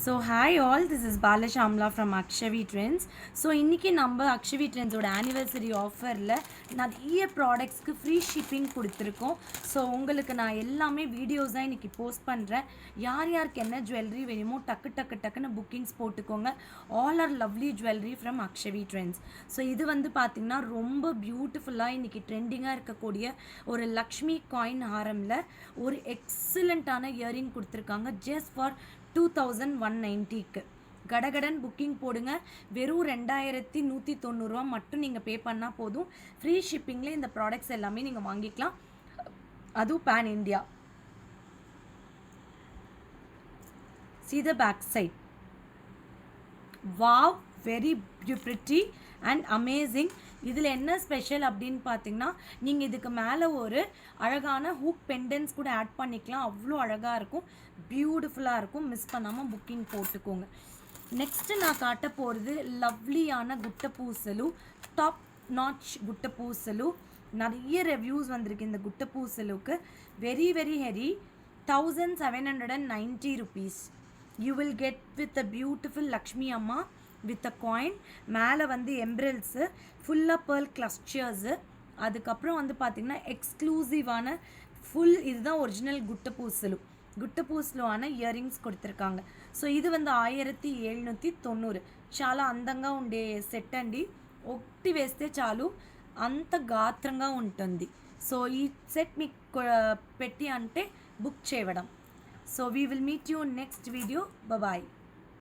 So hi all, this is Bala Shamla from Akshavi Trends. So இன்னைக்கு நம்ம Akshavi ட்ரெண்ட்ஸோட anniversary ஆஃபரில் நிறைய ப்ராடக்ட்ஸ்க்கு ஃப்ரீ ஷிப்பிங் கொடுத்துருக்கோம். ஸோ உங்களுக்கு நான் எல்லாமே வீடியோஸ் தான் இன்றைக்கி போஸ்ட் பண்ணுறேன். யார் யாருக்கு என்ன ஜுவல்லரி வேணுமோ டக்குன்னு புக்கிங்ஸ் போட்டுக்கோங்க. All are lovely jewellery from Akshavi trends. So இது வந்து பார்த்திங்கன்னா ரொம்ப பியூட்டிஃபுல்லாக இன்றைக்கி ட்ரெண்டிங்காக இருக்கக்கூடிய ஒரு லக்ஷ்மி காயின் ஹாரமில் ஒரு எக்ஸலண்ட்டான இயரிங் கொடுத்துருக்காங்க ஜஸ்ட் ஃபார் 2190க்கு. கடகடன் புக்கிங் போடுங்க. வெறும் 2190 மட்டும் நீங்கள் பே பண்ணால் போதும். ஃப்ரீ ஷிப்பிங்கில் இந்த ப்ராடக்ட்ஸ் எல்லாமே நீங்கள் வாங்கிக்கலாம். அதுவும் pan India. See the back side. Wow, very pretty and amazing. இதில் என்ன ஸ்பெஷல் அப்படின்னு பார்த்தீங்கன்னா, நீங்கள் இதுக்கு மேலே ஒரு அழகான ஹூக் பெண்டன்ஸ் கூட ஆட் பண்ணிக்கலாம். அவ்வளோ அழகாக இருக்கும், பியூட்டிஃபுல்லாக இருக்கும். மிஸ் பண்ணாமல் புக்கிங் போட்டுக்கோங்க. நெக்ஸ்ட்டு நான் காட்ட போகிறது லவ்லியான குட்டை பூசலு, டாப் நாச் குட்டை பூசலு. நிறைய ரிவ்யூஸ் வந்திருக்கு இந்த குட்டை பூசலுக்கு. வெரி ஹெரி, 1790 rupees. You will get with a beautiful Lakshmi Amma with a coin. மேலே வந்து எம்ப்ரல்ஸு, ஃபுல்லாக பேர்ல் கிளஸ்டர்ஸு. அதுக்கப்புறம் வந்து பார்த்திங்கன்னா எக்ஸ்க்ளூசிவான ஃபுல் இதுதான் ஒரிஜினல் గుట్ట పూసలువాన ఇయరింగ్స్ కొడుతురుకాంగ. సో ఇది வந்து 1790. చాలా అందంగా ఉండే సెట్ అండి. ఒకటి వేస్తే చాలు అంత గాత్రంగా ఉంటుంది. సో ఈ సెట్ మీకు పెట్టి అంటే బుక్ చేయడం. So we will meet you in next video. Bye bye.